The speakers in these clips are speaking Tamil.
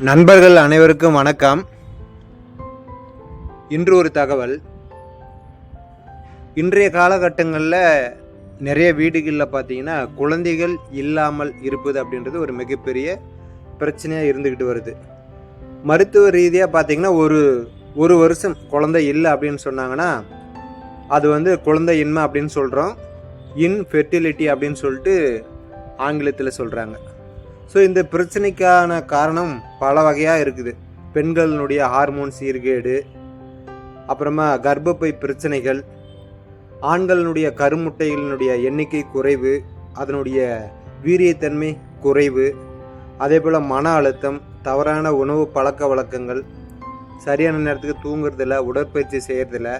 நண்பர்கள் அனைவருக்கும் வணக்கம். இன்று ஒரு தகவல். இன்றைய காலகட்டங்களில் நிறைய வீடுகளில் பார்த்தீங்கன்னா குழந்தைகள் இல்லாமல் இருப்பது அப்படின்றது ஒரு மிகப்பெரிய பிரச்சனையாக இருந்துக்கிட்டு வருது. மருத்துவ ரீதியாக பார்த்தீங்கன்னா ஒரு வருஷம் குழந்தை இல்லை அப்படின்னு சொன்னாங்கன்னா அது குழந்தையின்மை அப்படின்னு சொல்கிறோம். இன்ஃபெர்டிலிட்டி அப்படின்னு சொல்லிட்டு ஆங்கிலத்தில் சொல்கிறாங்க. ஸோ இந்த பிரச்சனைக்கான காரணம் பல வகையாக இருக்குது. பெண்களினுடைய ஹார்மோன் சீர்கேடு, அப்புறமா கர்ப்பப்பை பிரச்சனைகள், ஆண்களினுடைய கருமுட்டைகளினுடைய எண்ணிக்கை குறைவு, அதனுடைய வீரியத்தன்மை குறைவு, அதே போல் மன அழுத்தம், தவறான உணவு பழக்க வழக்கங்கள், சரியான நேரத்துக்கு தூங்குறதில்ல, உடற்பயிற்சி செய்கிறதில்ல,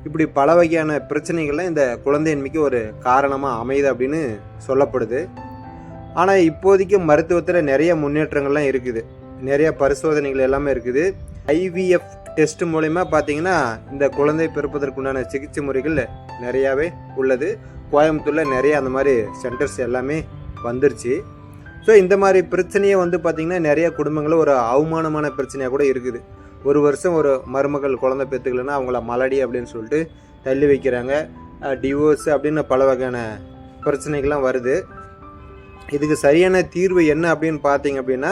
இப்படி பல வகையான பிரச்சனைகள்லாம் இந்த குழந்தையின்மைக்கு ஒரு காரணமாக அமையுது அப்படின்னு சொல்லப்படுது. ஆனால் இப்போதைக்கு மருத்துவத்தில் நிறைய முன்னேற்றங்கள்லாம் இருக்குது. நிறைய பரிசோதனைகள் எல்லாமே இருக்குது. ஐவிஎஃப் டெஸ்ட் மூலமா பார்த்தீங்கன்னா இந்த குழந்தை பிறப்பதற்குண்டான சிகிச்சை முறைகள் நிறையாவே உள்ளது. கோயம்புத்தூரில் நிறைய அந்த மாதிரி சென்டர்ஸ் எல்லாமே வந்துருச்சு. ஸோ இந்த மாதிரி பிரச்சனையை பார்த்திங்கன்னா நிறைய குடும்பங்களும் ஒரு அவமானமான பிரச்சனையாக கூட இருக்குது. ஒரு வருஷம் ஒரு மருமகள் குழந்தை பெற்றுக்கலன்னா அவங்கள மலடி அப்படின்னு சொல்லிட்டு தள்ளி வைக்கிறாங்க. டிவோர்ஸ் அப்படின்னு பல வகையான பிரச்சனைகள்லாம் வருது. இதுக்கு சரியான தீர்வு என்ன அப்படின்னு பார்த்தீங்க அப்படின்னா,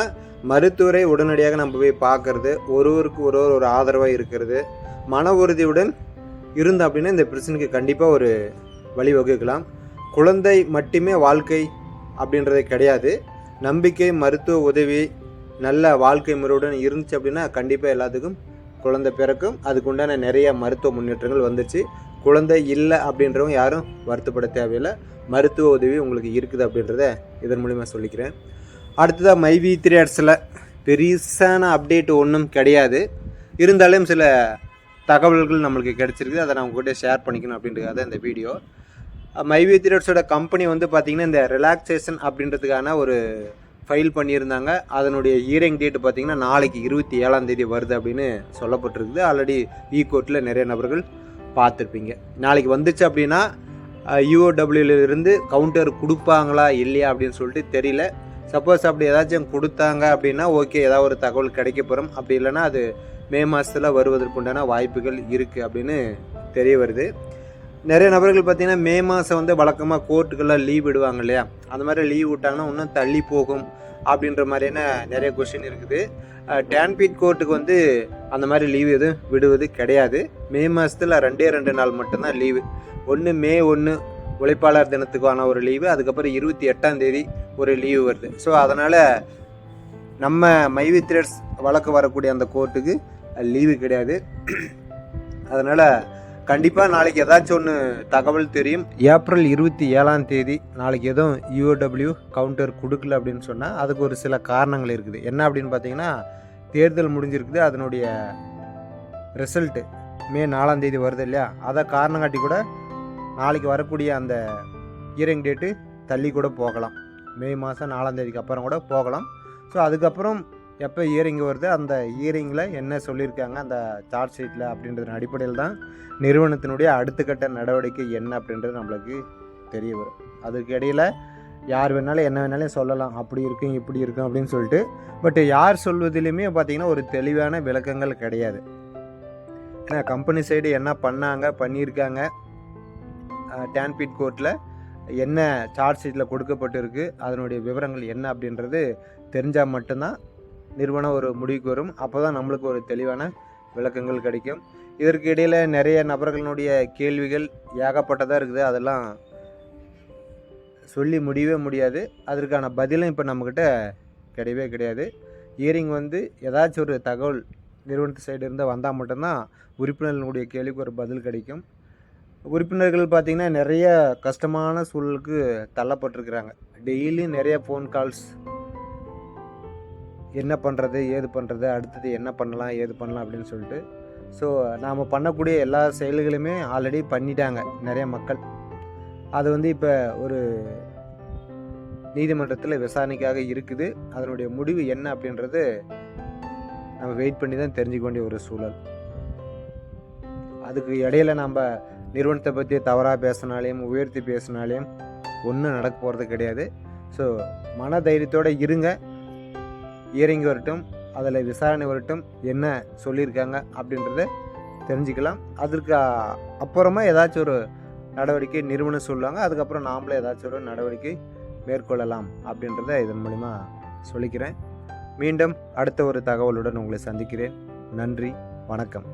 மருத்துவரை உடனடியாக நம்ம போய் பார்க்கறது, ஒருவருக்கு ஒரு ஆதரவாக இருக்கிறது, மன உறுதியுடன் இருந்தோம் அப்படின்னா இந்த பிரச்சனைக்கு கண்டிப்பாக ஒரு வழிவகுக்கலாம். குழந்தை மட்டுமே வாழ்க்கை அப்படின்றதே கிடையாது. நம்பிக்கை, மருத்துவ உதவி, நல்ல வாழ்க்கை முறையுடன் இருந்துச்சு அப்படின்னா கண்டிப்பாக எல்லாத்துக்கும் குழந்தை பிறக்கும். அதுக்கு உண்டான நிறைய மருத்துவ முன்னேற்றங்கள் வந்துச்சு. குழந்தை இல்லை அப்படின்றவங்க யாரும் வருத்தப்பட தேவையில்லை. மருத்துவ உதவி உங்களுக்கு இருக்குது அப்படின்றத இதன் மூலிமா சொல்லிக்கிறேன். அடுத்ததாக மைவி3 ஆட்ஸில் பெருசான அப்டேட் ஒன்றும் கிடையாது. இருந்தாலும் சில தகவல்கள் நம்மளுக்கு கிடச்சிருக்குது. அதை நான் உங்கள்கிட்ட ஷேர் பண்ணிக்கணும் அப்படின்றதுக்காக இந்த வீடியோ. மைவி3 ஆட்ஸோட கம்பெனி பார்த்திங்கன்னா இந்த ரிலாக்ஸேஷன் அப்படின்றதுக்கான ஒரு ஃபைல் பண்ணியிருந்தாங்க. அதனுடைய ஹியரிங் டேட் பார்த்திங்கன்னா நாளைக்கு 27ஆம் தேதி வருது அப்படின்னு சொல்லப்பட்டிருக்குது. ஆல்ரெடி கோர்ட்டில் நிறைய நபர்கள் பார்த்துருப்பீங்க. நாளைக்கு வந்துச்சு அப்படின்னா யூஓடபிள்யூலேருந்து கவுண்டர் கொடுப்பாங்களா இல்லையா அப்படின்னு சொல்லிட்டு தெரியல. சப்போஸ் அப்படி ஏதாச்சும் கொடுத்தாங்க அப்படின்னா ஓகே, ஏதாவது ஒரு தகவல் கிடைக்க போகிறோம். அப்படி இல்லைன்னா அது மே மாதத்தில் வருவதற்குண்டான வாய்ப்புகள் இருக்குது அப்படின்னு தெரிய வருது. நிறைய நபர்கள் பார்த்திங்கன்னா மே மாதம் வழக்கமாக கோர்ட்டுக்கெல்லாம் லீவ் விடுவாங்க இல்லையா, அந்த மாதிரி லீவ் விட்டாங்கன்னா இன்னும் தள்ளி போகும் அப்படின்ற மாதிரியான நிறைய கொஸ்டின் இருக்குது. டான்பீட் கோர்ட்டுக்கு அந்த மாதிரி லீவு எதுவும் விடுவது கிடையாது. மே மாதத்தில் 2 நாள் மட்டும்தான் லீவு. ஒன்று மே 1 உழைப்பாளர் தினத்துக்கான ஒரு லீவு, அதுக்கப்புறம் 28ஆம் தேதி ஒரு லீவு வருது. ஸோ அதனால் நம்ம மைவி3 ஆட்ஸ் வழக்கு வரக்கூடிய அந்த கோர்ட்டுக்கு லீவு கிடையாது. அதனால் கண்டிப்பாக நாளைக்கு ஏதாச்சும் ஒன்று தகவல் தெரியும். ஏப்ரல் 27ஆம் தேதி நாளைக்கு எதுவும் யூஓடபிள்யூ கவுண்டர் கொடுக்கல அப்படின்னு சொன்னால் அதுக்கு ஒரு சில காரணங்கள் இருக்குது. என்ன அப்படின்னு பார்த்தீங்கன்னா, தேர்தல் முடிஞ்சிருக்குது, அதனுடைய ரிசல்ட்டு மே 4ஆம் தேதி வருது இல்லையா, அதை காரணம் காட்டி கூட நாளைக்கு வரக்கூடிய அந்த ஹியரிங் டேட்டு தள்ளி கூட போகலாம். மே மாதம் 4ஆம் தேதிக்கு அப்புறம் கூட போகலாம். ஸோ அதுக்கப்புறம் எப்போ ஹியரிங் வருது, அந்த ஹியரிங்கில் என்ன சொல்லியிருக்காங்க அந்த சார்ஜ் ஷீட்டில் அப்படின்றதன் அடிப்படையில் தான் நிறுவனத்தினுடைய அடுத்த கட்ட நடவடிக்கை என்ன அப்படின்றது நம்மளுக்கு தெரிய வரும். அதுக்கு இடையில் யார் வேணாலும் என்ன வேணாலும் சொல்லலாம், அப்படி இருக்கும் இப்படி இருக்கும் அப்படின்னு சொல்லிட்டு. பட் யார் சொல்வதிலுமே பார்த்திங்கன்னா ஒரு தெளிவான விளக்கங்கள் கிடையாது. ஏன்னா கம்பெனி சைடு என்ன பண்ணியிருக்காங்க, டான்பீட் கோர்ட்டில் என்ன சார்ஜ் ஷீட்டில் கொடுக்கப்பட்டிருக்கு, அதனுடைய விவரங்கள் என்ன அப்படின்றது தெரிஞ்சால் மட்டும்தான் நிறுவனம் ஒரு முடிவுக்கு வரும். அப்போ தான் நம்மளுக்கு ஒரு தெளிவான விளக்கங்கள் கிடைக்கும். இதற்கு இடையில் நிறைய நபர்களுடைய கேள்விகள் ஏகப்பட்டதாக இருக்குது. அதெல்லாம் சொல்லி முடியவே முடியாது. அதற்கான பதிலும் இப்போ நம்மக்கிட்ட கிடையவே கிடையாது. ஹியரிங் ஏதாச்சும் ஒரு தகவல் நிறுவனத்து சைடு இருந்து வந்தால் மட்டும்தான் உறுப்பினர்களுடைய கேள்விக்கு ஒரு பதில் கிடைக்கும். உறுப்பினர்கள் பார்த்திங்கன்னா நிறைய கஷ்டமான சூழலுக்கு தள்ளப்பட்டிருக்கிறாங்க. டெய்லி நிறைய ஃபோன் கால்ஸ், என்ன பண்ணுறது ஏது பண்ணுறது, அடுத்தது என்ன பண்ணலாம் ஏது பண்ணலாம் அப்படின்னு சொல்லிட்டு. ஸோ நாம் பண்ணக்கூடிய எல்லா செயல்களுமே ஆல்ரெடி பண்ணிட்டாங்க நிறைய மக்கள். அது இப்போ ஒரு நீதிமன்றத்தில் விசாரணைக்காக இருக்குது. அதனுடைய முடிவு என்ன அப்படின்றது நம்ம வெயிட் பண்ணி தான் தெரிஞ்சுக்க வேண்டிய ஒரு சூழல். அதுக்கு இடையில நம்ம நிறுவனத்தை பற்றி தவறாக பேசினாலையும் உயர்த்தி பேசினாலையும் ஒன்றும் நடக்க போகிறது கிடையாது. ஸோ மன தைரியத்தோடு இருங்க. ஹியரிங் வரட்டும். அதில் விசாரணை வரட்டும், என்ன சொல்லியிருக்காங்க அப்படின்றத தெரிஞ்சுக்கலாம். அதற்கு அப்புறமா ஏதாச்சும் ஒரு நடவடிக்கை நிறுவனம் சொல்லுவாங்க. அதுக்கப்புறம் நாமளே ஏதாச்சும் ஒரு நடவடிக்கை மேற்கொள்ளலாம் அப்படின்றத இதன் மூலிமா சொல்லிக்கிறேன். மீண்டும் அடுத்த ஒரு தகவலுடன் உங்களை சந்திக்கிறேன். நன்றி, வணக்கம்.